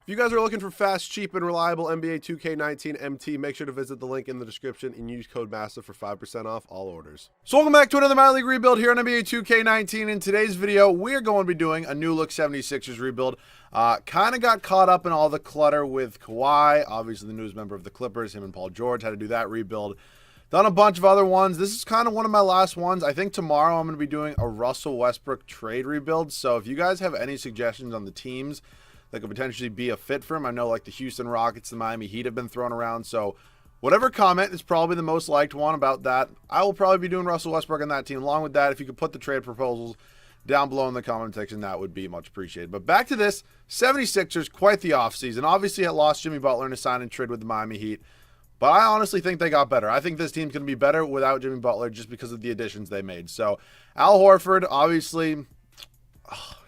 If you guys are looking for fast, cheap, and reliable NBA 2K19 MT, make sure to visit the link in the description and use code MASSIVE for 5% off all orders. So welcome back to another minor league rebuild here on NBA 2K19. In today's video, we're going to be doing a new look 76ers rebuild. Kind of got caught up in all the clutter with Kawhi, obviously the newest member of the Clippers. Him and Paul George had to do that rebuild. Done a bunch of other ones. This is kind of one of my last ones. I think tomorrow I'm going to be doing a Russell Westbrook trade rebuild. So if you guys have any suggestions on the teams that could potentially be a fit for him, I know like the Houston Rockets, the Miami Heat have been thrown around. So whatever comment is probably the most liked one about that, I will probably be doing Russell Westbrook on that team. Along with that, if you could put the trade proposals down below in the comment section, that would be much appreciated. But back to this, 76ers, quite the offseason. Obviously, it lost Jimmy Butler in a sign and trade with the Miami Heat. But I honestly think they got better. I think this team's going to be better without Jimmy Butler just because of the additions they made. So Al Horford, obviously,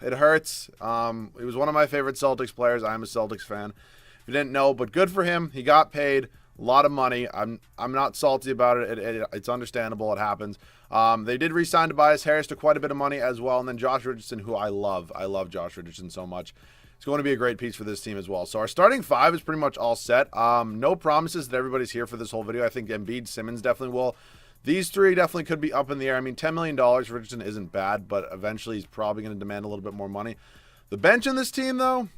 it hurts. He was one of my favorite Celtics players. I'm a Celtics fan. If you didn't know, but good for him. He got paid a lot of money. I'm not salty about it. It's understandable. It happens. They did re-sign Tobias Harris to quite a bit of money as well. And then Josh Richardson, who I love. I love Josh Richardson so much. It's going to be a great piece for this team as well. So our starting five is pretty much all set. No promises that everybody's here for this whole video. I think Embiid, Simmons definitely will. These three definitely could be up in the air. I mean, $10 million for Richardson isn't bad, but eventually he's probably going to demand a little bit more money. The bench in this team, though,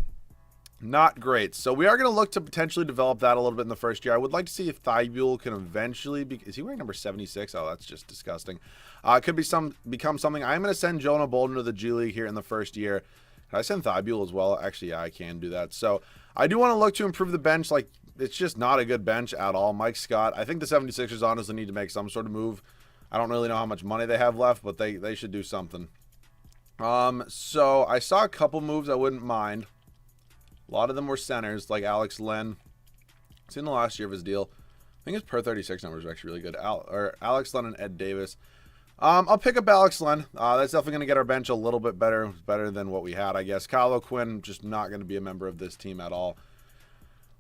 not great. So we are going to look to potentially develop that a little bit in the first year. I would like to see if Thibault can eventually be... Is he wearing number 76? Oh, that's just disgusting. It could be become something. I'm going to send Jonah Bolden to the G League here in the first year. Can I send Thibault as well? Actually, yeah, I can do that. So I do want to look to improve the bench. Like, it's just not a good bench at all. Mike Scott, I think the 76ers honestly need to make some sort of move. I don't really know how much money they have left, but they should do something. So I saw a couple moves I wouldn't mind. A lot of them were centers, like Alex Len. It's in the last year of his deal. I think his per 36 numbers are actually really good. Alex Len and Ed Davis. I'll pick up Alex Len. That's definitely going to get our bench a little bit better than what we had, I guess. Kyle O'Quinn, just not going to be a member of this team at all.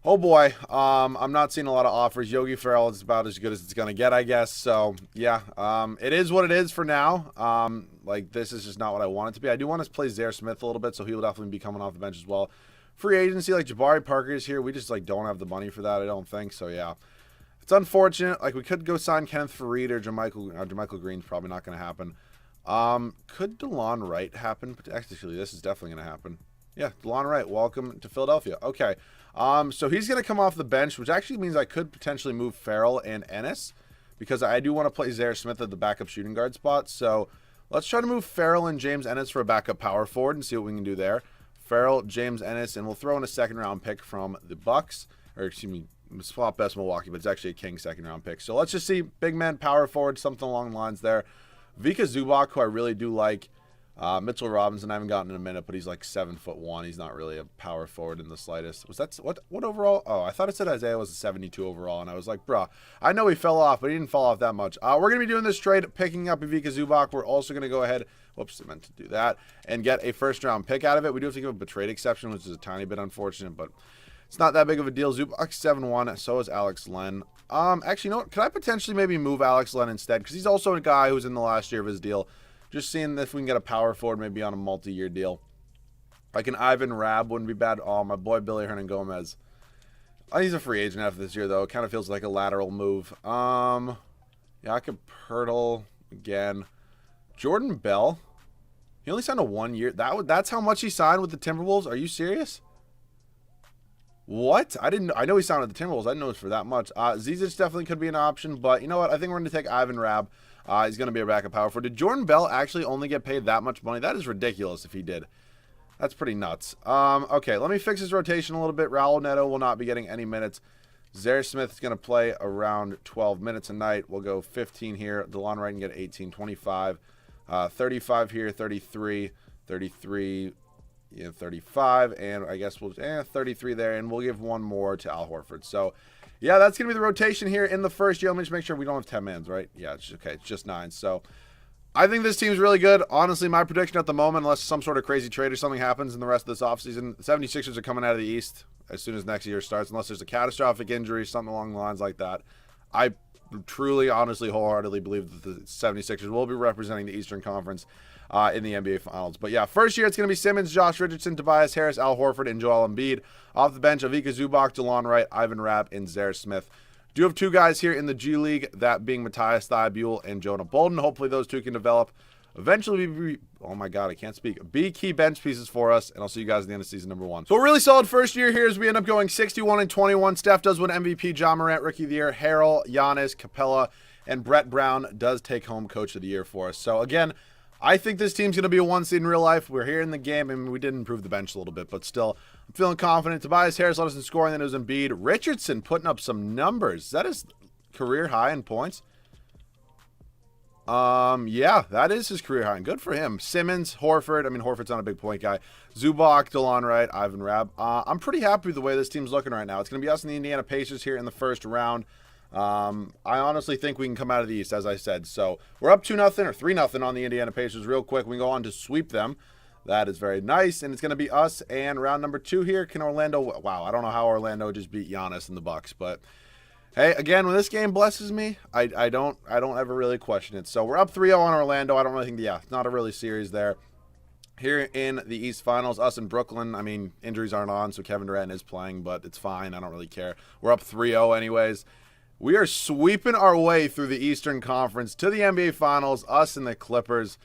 Oh boy, I'm not seeing a lot of offers. Yogi Ferrell is about as good as it's going to get, I guess. So, yeah, it is what it is for now. Like, this is just not what I want it to be. I do want to play Zaire Smith a little bit, so he will definitely be coming off the bench as well. Free agency, like Jabari Parker is here. We just, like, don't have the money for that, I don't think. So, yeah. It's unfortunate. Like, we could go sign Kenneth Faried or Jermichael Green's probably not going to happen. Could DeLon Wright happen? Actually, this is definitely going to happen. Yeah, DeLon Wright, welcome to Philadelphia. Okay. So he's going to come off the bench, which actually means I could potentially move Farrell and Ennis because I do want to play Zaire Smith at the backup shooting guard spot. So let's try to move Farrell and James Ennis for a backup power forward and see what we can do there. Farrell, James Ennis, and we'll throw in a second-round pick from the Bucks. Or, excuse me, swap best Milwaukee, but it's actually a King second-round pick. So let's just see big man, power forward, something along the lines there. Vika Zubac, who I really do like. Mitchell Robinson, I haven't gotten in a minute, but he's like 7'1". He's not really a power forward in the slightest. Was that what overall? Oh, I thought it said Isaiah was a 72 overall, and I was like, bruh, I know he fell off, but he didn't fall off that much. We're gonna be doing this trade, picking up Vika Zubac. We're also gonna go ahead. Whoops, I meant to do that and get a first-round pick out of it. We do have to give him a trade exception, which is a tiny bit unfortunate, but it's not that big of a deal. Zubac 7'1". So is Alex Len. Actually, you know what? Could I potentially maybe move Alex Len instead? Because he's also a guy who's in the last year of his deal. Just seeing if we can get a power forward maybe on a multi-year deal. Like an Ivan Rabb wouldn't be bad. Oh, my boy Billy Hernan Gomez. Oh, he's a free agent after this year, though. It kind of feels like a lateral move. Yeah, I could Pirtle again. Jordan Bell. He only signed a 1 year. That's how much he signed with the Timberwolves? Are you serious? What? I know he signed with the Timberwolves. I didn't know it was for that much. Zizic definitely could be an option, but you know what? I think we're going to take Ivan Rabb. He's going to be a backup power forward. Did Jordan Bell actually only get paid that much money? That is ridiculous if he did. That's pretty nuts. Okay, let me fix his rotation a little bit. Raul Neto will not be getting any minutes. Zaire Smith is going to play around 12 minutes a night. We'll go 15 here. DeLon Wright can get 18, 25. 35 here, 33, 33, yeah, 35, and I guess we'll 33 there, and we'll give one more to Al Horford. So, yeah, that's going to be the rotation here in the first year. Let me just make sure we don't have 10 mans, right? Yeah, it's okay. It's just 9. So, I think this team's really good. Honestly, my prediction at the moment, unless some sort of crazy trade or something happens in the rest of this offseason, the 76ers are coming out of the East as soon as next year starts, unless there's a catastrophic injury, something along the lines like that. I truly, honestly, wholeheartedly believe that the 76ers will be representing the Eastern Conference in the NBA Finals. But yeah, first year it's going to be Simmons, Josh Richardson, Tobias Harris, Al Horford, and Joel Embiid. Off the bench, Avika Zubac, DeLon Wright, Ivan Rabb, and Zaire Smith. Do have 2 guys here in the G League, that being Matthias Thybulle and Jonah Bolden. Hopefully those 2 can develop. Eventually, oh my God, I can't speak. Be key bench pieces for us, and I'll see you guys at the end of season number 1. So a really solid first year here as we end up going 61-21. Steph does win MVP, John Morant Rookie of the Year, Harrell, Giannis, Capella, and Brett Brown does take home Coach of the Year for us. So again, I think this team's going to be a 1 seed in real life. We're here in the game, and we did improve the bench a little bit, but still, I'm feeling confident. Tobias Harris led us in scoring, then it was Embiid. Richardson putting up some numbers. Is that his career high in points? Yeah, that is his career high, and good for him. Simmons, Horford. I mean, Horford's not a big point guy. Zubac, DeLon Wright, Ivan Rabb. I'm pretty happy with the way this team's looking right now. It's going to be us and the Indiana Pacers here in the first round. I honestly think we can come out of the East, as I said. So we're up 2-0 or 3-0 on the Indiana Pacers real quick. We can go on to sweep them. That is very nice, and it's going to be us and round number 2 here. Can Orlando? Wow, I don't know how Orlando just beat Giannis and the Bucks, but hey, again, when this game blesses me, I don't ever really question it. So we're up 3-0 on Orlando. I don't really think, it's not a really series there. Here in the East Finals, us in Brooklyn, I mean, injuries aren't on, so Kevin Durant is playing, but it's fine. I don't really care. We're up 3-0 anyways. We are sweeping our way through the Eastern Conference to the NBA Finals, us and the Clippers.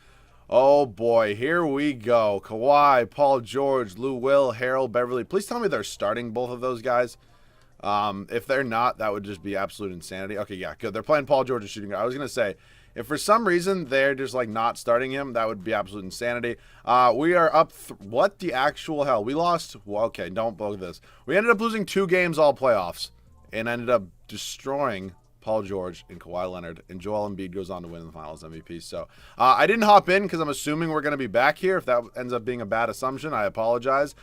Oh boy, here we go. Kawhi, Paul George, Lou Will, Harold, Beverly. Please tell me they're starting both of those guys. If they're not, that would just be absolute insanity. Okay, yeah, good. They're playing Paul George as shooting guard. I was going to say, if for some reason they're just like not starting him, that would be absolute insanity. We are up. What the actual hell? We lost. Well, okay, don't bug this. We ended up losing 2 games all playoffs and ended up destroying Paul George and Kawhi Leonard, and Joel Embiid goes on to win the Finals MVP. So I didn't hop in because I'm assuming we're going to be back here. If that ends up being a bad assumption, I apologize.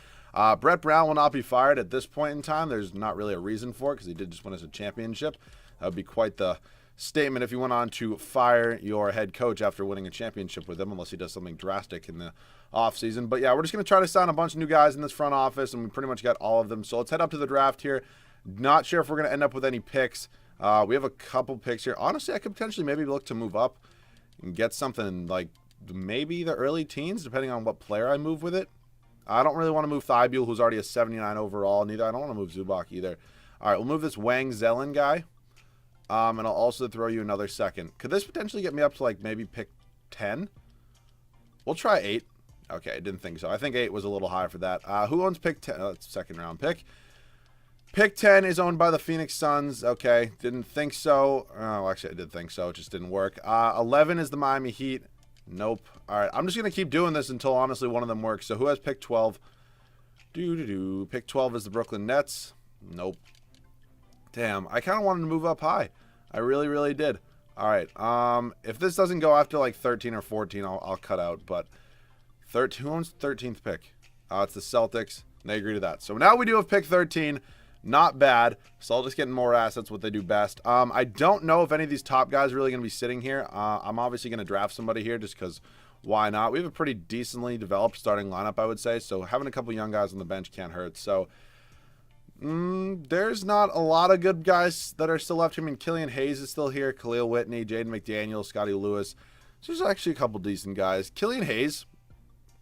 Brett Brown will not be fired at this point in time. There's not really a reason for it because he did just win us a championship. That would be quite the statement if you went on to fire your head coach after winning a championship with him, unless he does something drastic in the offseason. But yeah, we're just going to try to sign a bunch of new guys in this front office, and we pretty much got all of them. So let's head up to the draft here. Not sure if we're going to end up with any picks. We have a couple picks here. Honestly, I could potentially maybe look to move up and get something like maybe the early teens, depending on what player I move with it. I don't really want to move Thybulle, who's already a 79 overall. Neither I don't want to move Zubac either. All right, we'll move this Wang Zelen guy. And I'll also throw you another second. Could this potentially get me up to like maybe pick 10? We'll try 8. Okay, I didn't think so. I think 8 was a little high for that. Who owns pick 10? Oh, it's a second round pick. Pick 10 is owned by the Phoenix Suns. Okay, didn't think so. Oh, actually, I did think so. It just didn't work. 11 is the Miami Heat. Nope. All right, I'm just going to keep doing this until, honestly, one of them works. So who has pick 12? Pick 12 is the Brooklyn Nets. Nope. Damn, I kind of wanted to move up high. I really, really did. All right, if this doesn't go after, like, 13 or 14, I'll cut out. But who owns 13th pick? It's the Celtics. They agree to that. So now we do have pick 13. Not bad. Celtics getting more assets, what they do best. I don't know if any of these top guys are really going to be sitting here. I'm obviously going to draft somebody here just because why not? We have a pretty decently developed starting lineup, I would say. So having a couple young guys on the bench can't hurt. So there's not a lot of good guys that are still left. I mean, Killian Hayes is still here. Khalil Whitney, Jaden McDaniel, Scotty Lewis. So there's actually a couple decent guys. Killian Hayes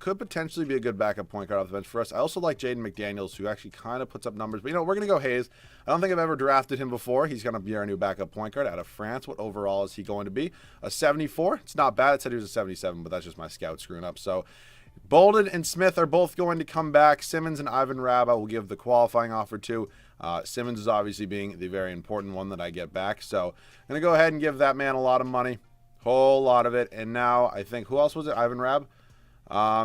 could potentially be a good backup point guard off the bench for us. I also like Jaden McDaniels, who actually kind of puts up numbers. But, we're going to go Hayes. I don't think I've ever drafted him before. He's going to be our new backup point guard out of France. What overall is he going to be? A 74? It's not bad. It said he was a 77, but that's just my scout screwing up. So, Bolden and Smith are both going to come back. Simmons and Ivan Rabb I will give the qualifying offer to. Simmons is obviously being the very important one that I get back. So, I'm going to go ahead and give that man a lot of money. Whole lot of it. And now, I think, who else was it? Ivan Rabb? How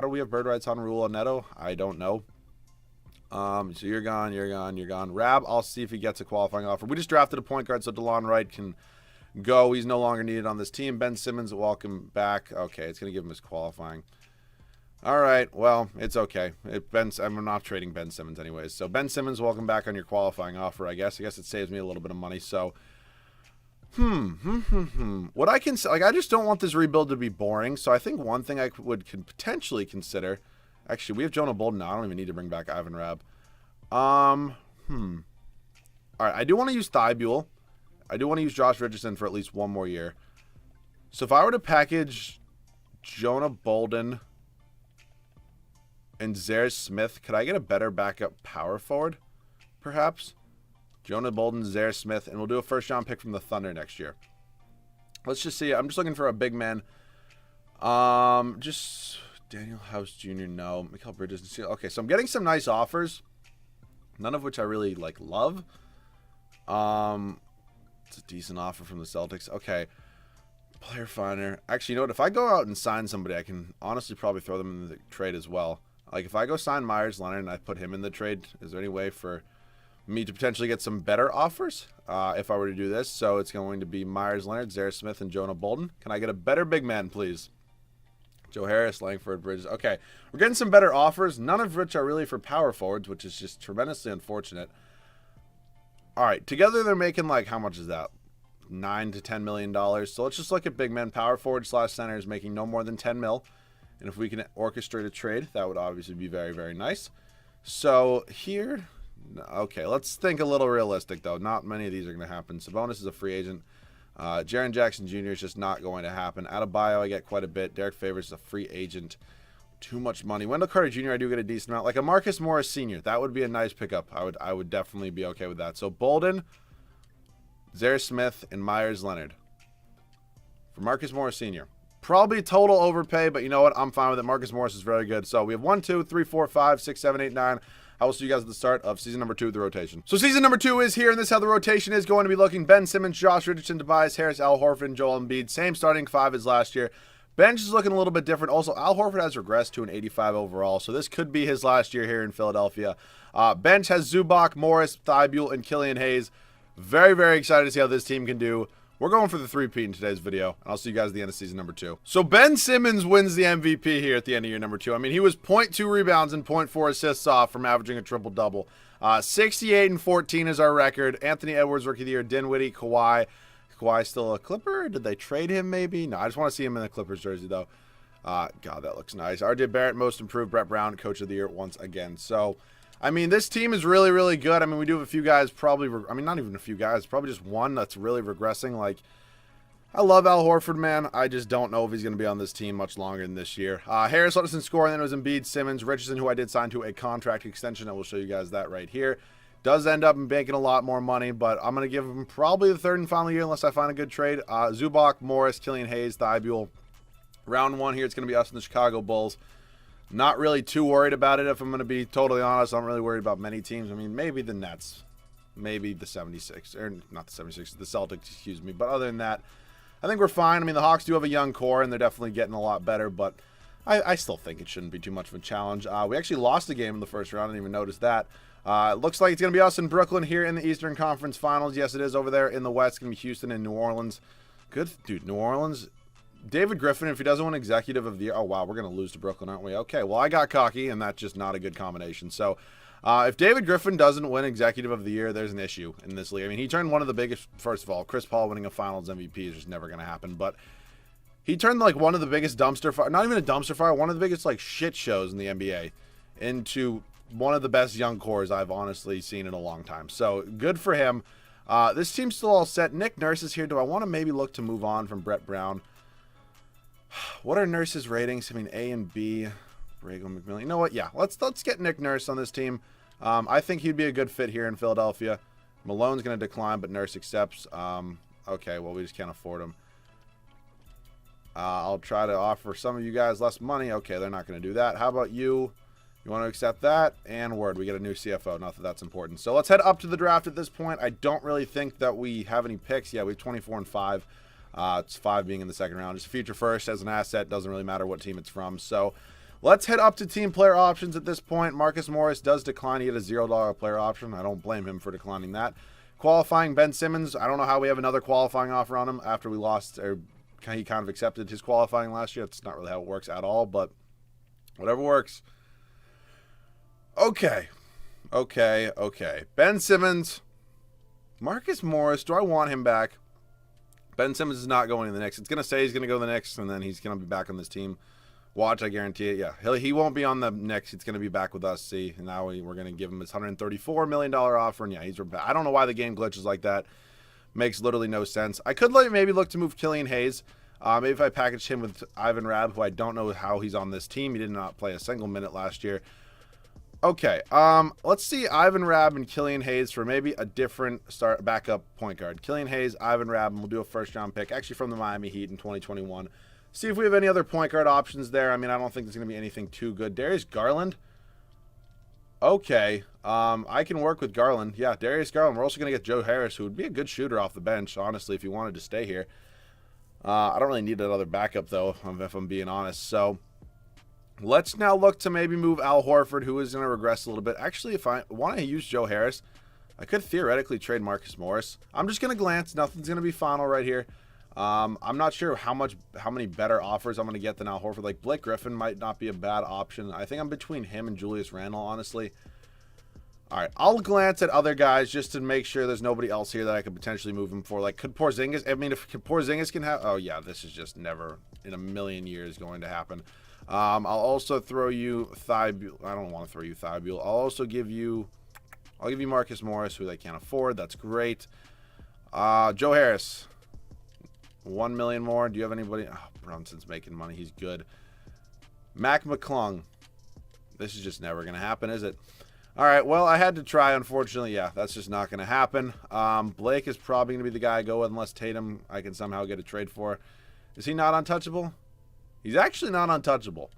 do we have bird rights on Rule Neto? I don't know. So you're gone. Rab, I'll see if he gets a qualifying offer. We just drafted a point guard so DeLon Wright can go. He's no longer needed on this team. Ben Simmons, welcome back. Okay, it's going to give him his qualifying. All right, well, it's okay. I'm not trading Ben Simmons anyways. So Ben Simmons, welcome back on your qualifying offer, I guess. I guess it saves me a little bit of money, so... What I can say, I just don't want this rebuild to be boring. So I think one thing I could potentially consider. Actually, we have Jonah Bolden now. I don't even need to bring back Ivan Rabb. All right, I do want to use Thybulle. I do want to use Josh Richardson for at least one more year. So if I were to package Jonah Bolden and Zaire Smith. Could I get a better backup power forward, perhaps? Jonah Bolden, Zaire Smith, and we'll do a first-round pick from the Thunder next year. Let's just see. I'm just looking for a big man. Just Daniel House Jr., no. Mikal Bridges. Okay, so I'm getting some nice offers, none of which I really, love. It's a decent offer from the Celtics. Okay. Player finder. Actually, you know what? If I go out and sign somebody, I can honestly probably throw them in the trade as well. Like, if I go sign Myers Leonard and I put him in the trade, is there any way for me to potentially get some better offers if I were to do this? So it's going to be Myers Leonard, Zaire Smith, and Jonah Bolden. Can I get a better big man, please? Joe Harris, Langford, Bridges. Okay, we're getting some better offers, none of which are really for power forwards, which is just tremendously unfortunate. All right, together they're making, how much is that? $9 to $10 million. So let's just look at big men. Power forward / centers making no more than 10 mil. And if we can orchestrate a trade, that would obviously be very, very nice. So here, okay, let's think a little realistic, though. Not many of these are going to happen. Sabonis is a free agent. Jaren Jackson Jr. is just not going to happen. Adebayo, I get quite a bit. Derek Favors is a free agent. Too much money. Wendell Carter Jr., I do get a decent amount. Like a Marcus Morris Sr., that would be a nice pickup. I would definitely be okay with that. So Bolden, Zaire Smith, and Myers Leonard for Marcus Morris Sr. Probably total overpay, but you know what? I'm fine with it. Marcus Morris is very good. So we have 1, 2, 3, 4, 5, 6, 7, 8, 9. I will see you guys at the start of season number 2 of the rotation. So season number 2 is here, and this is how the rotation is going to be looking. Ben Simmons, Josh Richardson, Tobias Harris, Al Horford, and Joel Embiid. Same starting 5 as last year. Bench is looking a little bit different. Also, Al Horford has regressed to an 85 overall, so this could be his last year here in Philadelphia. Bench has Zubac, Morris, Thibault, and Killian Hayes. Very, very excited to see how this team can do. We're going for the 3-peat in today's video, and I'll see you guys at the end of season number 2. So Ben Simmons wins the MVP here at the end of year number 2. I mean, he was 0.2 rebounds and 0.4 assists off from averaging a triple-double. 68 and 14 is our record. Anthony Edwards, Rookie of the Year. Dinwiddie, Kawhi. Kawhi still a Clipper? Did they trade him maybe? No, I just want to see him in the Clippers jersey, though. God, that looks nice. RJ Barrett, Most Improved. Brett Brown, Coach of the Year once again. So, I mean, this team is really, really good. I mean, we do have a few guys probably, not even a few guys, probably just one that's really regressing. Like, I love Al Horford, man. I just don't know if he's going to be on this team much longer than this year. Harris let us in scoring, then it was Embiid, Simmons, Richardson, who I did sign to a contract extension. I will show you guys that right here. Does end up making a lot more money, but I'm going to give him probably the 3rd and final year unless I find a good trade. Zubac, Morris, Killian Hayes, Thibault. Round 1 here, it's going to be us and the Chicago Bulls. Not really too worried about it, if I'm going to be totally honest. I'm really worried about many teams. I mean, maybe the Nets. Maybe the 76ers. Or not the 76ers, the Celtics, excuse me. But other than that, I think we're fine. I mean, the Hawks do have a young core, and they're definitely getting a lot better. But I still think it shouldn't be too much of a challenge. We actually lost a game in the first round. I didn't even notice that. It looks like it's going to be us in Brooklyn here in the Eastern Conference Finals. Yes, it is over there in the West. It's going to be Houston and New Orleans. Good, dude, New Orleans. David Griffin, if he doesn't win Executive of the Year. Oh, wow, we're going to lose to Brooklyn, aren't we? Okay, well, I got cocky, and that's just not a good combination. So, if David Griffin doesn't win Executive of the Year, there's an issue in this league. I mean, he turned one of the biggest, first of all, Chris Paul winning a Finals MVP is just never going to happen. But he turned, one of the biggest dumpster fire, not even a dumpster fire, one of the biggest, shit shows in the NBA into one of the best young cores I've honestly seen in a long time. So, good for him. This team's still all set. Nick Nurse is here. Do I want to maybe look to move on from Brett Brown? What are Nurse's ratings? I mean, A and B. Brago, McMillan. You know what? Yeah, let's get Nick Nurse on this team. I think he'd be a good fit here in Philadelphia. Malone's going to decline, but Nurse accepts. Okay, well, we just can't afford him. I'll try to offer some of you guys less money. Okay, they're not going to do that. How about you? You want to accept that? And word, we get a new CFO. Not that that's important. So let's head up to the draft at this point. I don't really think that we have any picks. Yeah, we have 24 and 5. It's 5 being in the second round. Just future first as an asset. Doesn't really matter what team it's from. So let's head up to team player options at this point. Marcus Morris does decline. He had a $0 player option. I don't blame him for declining that. Qualifying Ben Simmons. I don't know how we have another qualifying offer on him after we lost, or he kind of accepted his qualifying last year. That's not really how it works at all, but whatever works. Okay. Ben Simmons. Marcus Morris. Do I want him back? Ben Simmons is not going to the Knicks. It's going to say he's going to go to the Knicks, and then he's going to be back on this team. Watch, I guarantee it. Yeah, he won't be on the Knicks. He's going to be back with us. See, and now we're going to give him his $134 million offer, and yeah, I don't know why the game glitches like that. Makes literally no sense. I could maybe look to move Killian Hayes. Maybe if I packaged him with Ivan Rabb, who I don't know how he's on this team. He did not play a single minute last year. Okay, let's see Ivan Rabb and Killian Hayes for maybe a different backup point guard. Killian Hayes, Ivan Rabb, and we'll do a first-round pick, actually from the Miami Heat in 2021. See if we have any other point guard options there. I mean, I don't think there's going to be anything too good. Darius Garland. Okay, I can work with Garland. Yeah, Darius Garland. We're also going to get Joe Harris, who would be a good shooter off the bench, honestly, if he wanted to stay here. I don't really need another backup, though, if I'm being honest. So let's now look to maybe move Al Horford, who is going to regress a little bit. Actually, if I want to use Joe Harris, I could theoretically trade Marcus Morris. I'm just going to glance. Nothing's going to be final right here. I'm not sure how many better offers I'm going to get than Al Horford. Like, Blake Griffin might not be a bad option. I think I'm between him and Julius Randle, honestly. All right, I'll glance at other guys just to make sure there's nobody else here that I could potentially move him for. Like, could Porzingis? I mean, if Porzingis can have, oh yeah, this is just never in a million years going to happen. I'll also throw you Thibault. I don't want to throw you Thibault. I'll give you Marcus Morris, who they can't afford. That's great. Joe Harris, 1 million more. Do you have anybody? Oh, Brunson's making money. He's good. Mac McClung. This is just never going to happen, is it? All right, well, I had to try, unfortunately. Yeah, that's just not going to happen. Blake is probably going to be the guy I go with unless Tatum I can somehow get a trade for. Is he not untouchable? He's actually not untouchable.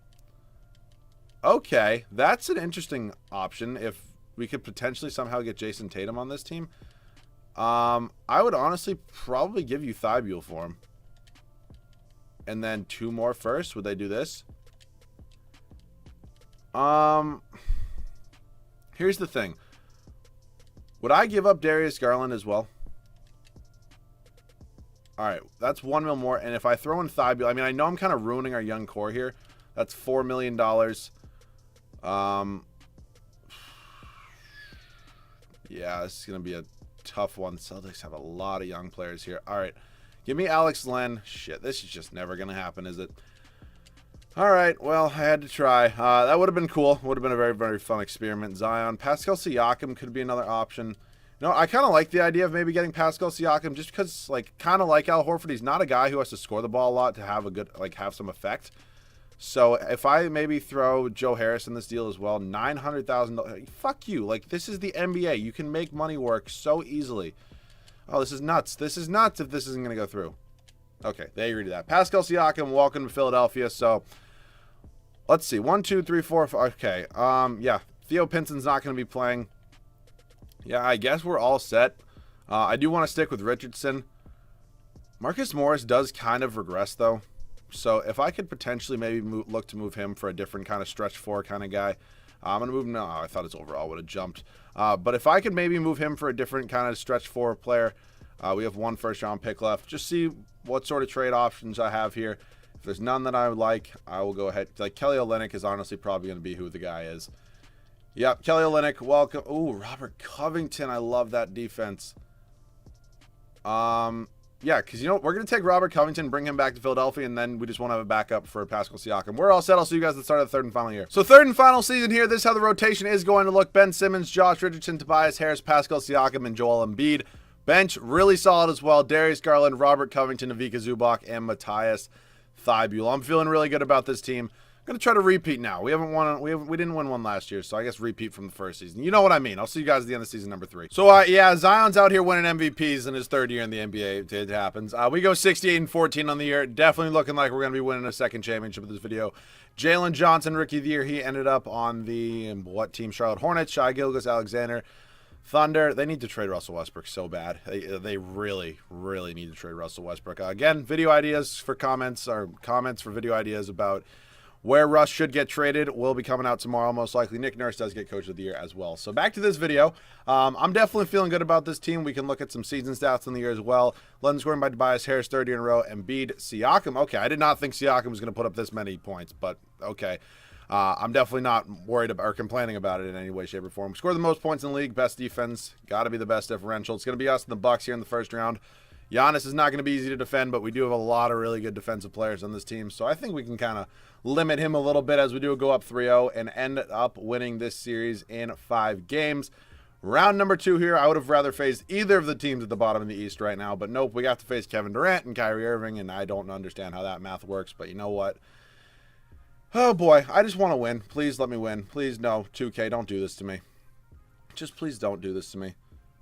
Okay, that's an interesting option if we could potentially somehow get Jason Tatum on this team. I would honestly probably give you Thibault for him. And then 2 more first. Would they do this? Here's the thing. Would I give up Darius Garland as well? All right, that's 1 mil more. And if I throw in Thibault, I mean, I know I'm kind of ruining our young core here. That's $4 million. Yeah, this is going to be a tough one. Celtics have a lot of young players here. All right, give me Alex Len. Shit, this is just never going to happen, is it? All right, well, I had to try. That would have been cool. Would have been a very, very fun experiment. Zion. Pascal Siakam could be another option. You know, I kind of like the idea of maybe getting Pascal Siakam just because, like, kind of like Al Horford, he's not a guy who has to score the ball a lot to have a good, like, have some effect. So if I maybe throw Joe Harris in this deal as well, $900,000. Fuck you. Like, this is the NBA. You can make money work so easily. Oh, this is nuts. This is nuts if this isn't going to go through. Okay, they agree to that. Pascal Siakam, welcome to Philadelphia. So let's see. 1, 2, 3, 4, 5. Okay. Yeah. Theo Pinson's not going to be playing. Yeah, I guess we're all set. I do want to stick with Richardson. Marcus Morris does kind of regress, though. So if I could potentially maybe look to move him for a different kind of stretch 4 kind of guy. I'm going to move him. No, I thought his overall would have jumped. But if I could maybe move him for a different kind of stretch 4 player, we have 1 first-round pick left. Just see what sort of trade options I have here. If there's none that I would like, I will go ahead. Like, Kelly Olynyk is honestly probably going to be who the guy is. Yep, Kelly Olynyk, welcome. Ooh, Robert Covington. I love that defense. Yeah, because, you know, we're going to take Robert Covington, bring him back to Philadelphia, and then we just want to have a backup for Pascal Siakam. We're all set. I'll see you guys at the start of the 3rd and final year. So 3rd and final season here. This is how the rotation is going to look. Ben Simmons, Josh Richardson, Tobias Harris, Pascal Siakam, and Joel Embiid. Bench, really solid as well. Darius Garland, Robert Covington, Ivica Zubac, and Matthias Thibault. I'm feeling really good about this team. I'm going to try to repeat now. We didn't win one last year, so I guess repeat from the first season. You know what I mean. I'll see you guys at the end of season number 3. So, yeah, Zion's out here winning MVPs in his 3rd year in the NBA. It happens. We go 68-14 on the year. Definitely looking like we're going to be winning a 2nd championship with this video. Jalen Johnson, Rookie of the Year. He ended up on the, what team? Charlotte Hornets. Shai Gilgeous-Alexander. Thunder. They need to trade Russell Westbrook so bad. They really, really need to trade Russell Westbrook. Again, video ideas for comments, or comments for video ideas about where Russ should get traded will be coming out tomorrow, most likely. Nick Nurse does get Coach of the Year as well. So back to this video. I'm definitely feeling good about this team. We can look at some season stats in the year as well. 11 scoring by Tobias Harris, 30 in a row. Embiid, Siakam. Okay, I did not think Siakam was going to put up this many points, but okay. I'm definitely not worried about or complaining about it in any way, shape, or form. Scored the most points in the league, best defense. Got to be the best differential. It's going to be us and the Bucks here in the 1st round. Giannis is not going to be easy to defend, but we do have a lot of really good defensive players on this team. So I think we can kind of limit him a little bit as we do go up 3-0 and end up winning this series in 5 games. Round number 2 here. I would have rather faced either of the teams at the bottom of the East right now, but nope, we got to face Kevin Durant and Kyrie Irving, and I don't understand how that math works, but you know what? Oh boy, I just want to win. Please let me win. Please, no, 2K, don't do this to me. Just please don't do this to me.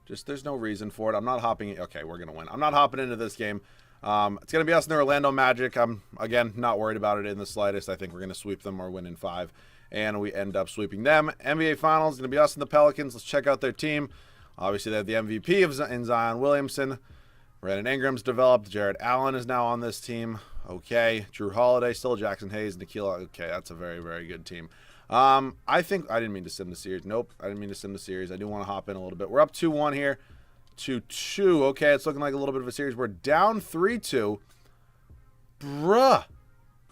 Just, there's no reason for it. I'm not hopping. Okay, we're going to win. I'm not hopping into this game. It's going to be us and the Orlando Magic. I'm, again, not worried about it in the slightest. I think we're going to sweep them or win in 5. And we end up sweeping them. NBA Finals going to be us and the Pelicans. Let's check out their team. Obviously, they have the MVP in Zion Williamson. Brandon Ingram's developed. Jared Allen is now on this team. Okay. Drew Holiday, still Jackson Hayes, Nikhil. Okay, that's a very, very good team. I think I didn't mean to sim the series. Nope, I didn't mean to sim the series. I do want to hop in a little bit. We're up 2-1 here. 2-2. Okay, it's looking like a little bit of a series. We're down 3-2. Bruh.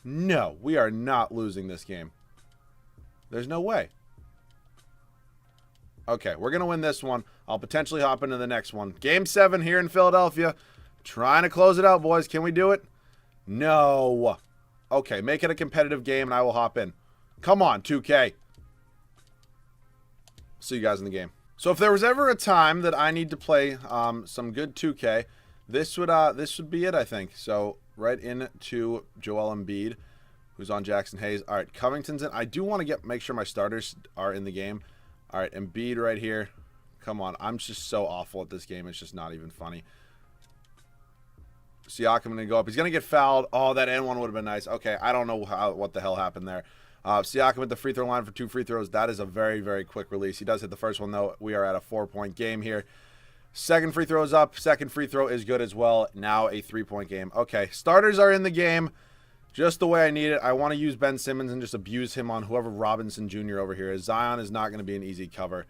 No, we are not losing this game. There's no way. Okay, we're going to win this one. I'll potentially hop into the next one. Game 7 here in Philadelphia. Trying to close it out, boys. Can we do it? No. Okay, make it a competitive game, and I will hop in. Come on, 2K. See you guys in the game. So if there was ever a time that I need to play some good 2K, this would be it, I think. So right into Joel Embiid, who's on Jackson Hayes. All right, Covington's in. I do want to make sure my starters are in the game. All right, Embiid right here. Come on, I'm just so awful at this game. It's just not even funny. Siakam going to go up. He's going to get fouled. Oh, that N1 would have been nice. Okay, I don't know what the hell happened there. Siakam at the free throw line for 2 free throws. That is a very, very quick release. He does hit the first one, though. We are at a 4-point game here. Second free throw is up. Second free throw is good as well. Now a 3-point game. Okay, starters are in the game. Just the way I need it. I want to use Ben Simmons and just abuse him on whoever Robinson Jr. over here is. Zion is not going to be an easy cover.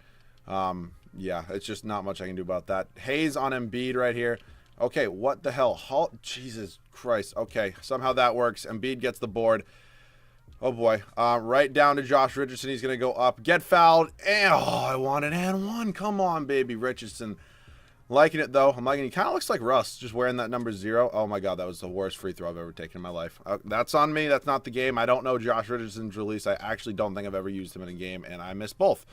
Yeah, it's just not much I can do about that. Hayes on Embiid right here. Okay, what the hell? Jesus Christ. Okay, somehow that works. Embiid gets the board. Oh, boy. Right down to Josh Richardson. He's going to go up. Get fouled. And, oh, I want an and 1. Come on, baby, Richardson. Liking it, though. I'm liking it. He kind of looks like Russ, just wearing that number 0. Oh, my God, that was the worst free throw I've ever taken in my life. That's on me. That's not the game. I don't know Josh Richardson's release. I actually don't think I've ever used him in a game, and I missed both.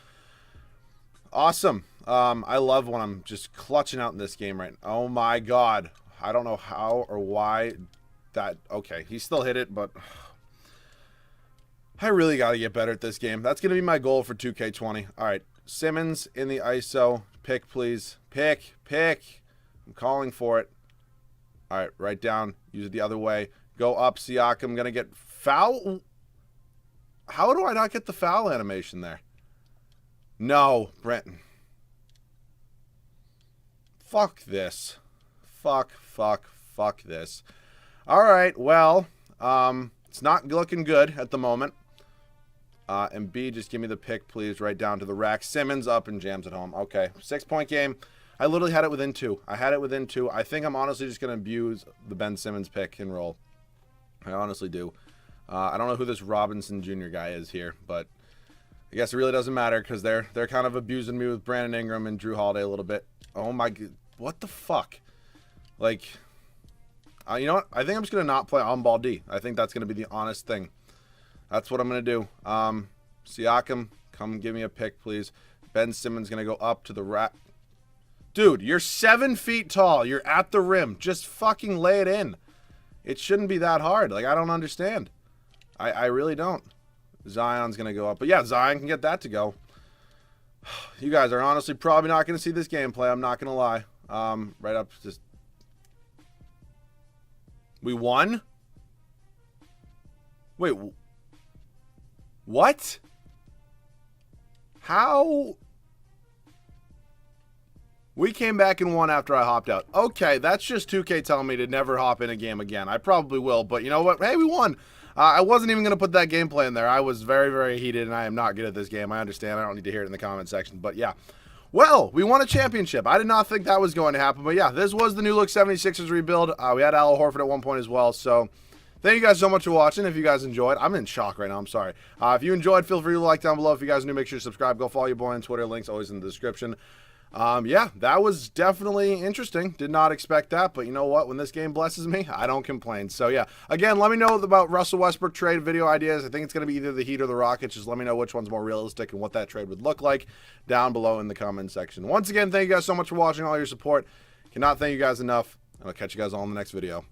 Awesome. I love when I'm just clutching out in this game right now. Oh, my God. I don't know how or why that... Okay, he still hit it, but... I really got to get better at this game. That's going to be my goal for 2K20. All right, Simmons in the ISO. Pick, please. Pick. I'm calling for it. All right, right down. Use it the other way. Go up, Siakam. Going to get foul. How do I not get the foul animation there? No, Brenton. Fuck this. Fuck this. All right, well, it's not looking good at the moment. Embiid, just give me the pick, please, right down to the rack. Simmons up and jams at home. Okay, 6-point game. I literally had it within 2. I think I'm honestly just going to abuse the Ben Simmons pick and roll. I honestly do. I don't know who this Robinson Jr. guy is here, but I guess it really doesn't matter because they're kind of abusing me with Brandon Ingram and Drew Holiday a little bit. Oh, my God. What the fuck? Like, you know what? I think I'm just going to not play on-ball D. I think that's going to be the honest thing. That's what I'm going to do. Siakam, come give me a pick, please. Ben Simmons going to go up to the rack. Dude, you're 7 feet tall. You're at the rim. Just fucking lay it in. It shouldn't be that hard. Like, I don't understand. I really don't. Zion's going to go up. But yeah, Zion can get that to go. You guys are honestly probably not going to see this gameplay. I'm not going to lie. Right up. Just. We won? Wait. What? How? We came back and won after I hopped out. Okay, that's just 2K telling me to never hop in a game again. I probably will, but you know what? Hey, we won. I wasn't even going to put that gameplay in there. I was very, very heated, and I am not good at this game. I understand. I don't need to hear it in the comment section, but yeah. Well, we won a championship. I did not think that was going to happen, but yeah, this was the new look 76ers rebuild. We had Al Horford at one point as well, so... Thank you guys so much for watching. If you guys enjoyed, I'm in shock right now. I'm sorry. If you enjoyed, feel free to like down below. If you guys are new, make sure to subscribe. Go follow your boy on Twitter. Links always in the description. Yeah, that was definitely interesting. Did not expect that, but you know what? When this game blesses me, I don't complain. So yeah, again, let me know about Russell Westbrook trade video ideas. I think it's going to be either the Heat or the Rockets. Just let me know which one's more realistic and what that trade would look like down below in the comment section. Once again, thank you guys so much for watching, all your support. Cannot thank you guys enough, and I'll catch you guys all in the next video.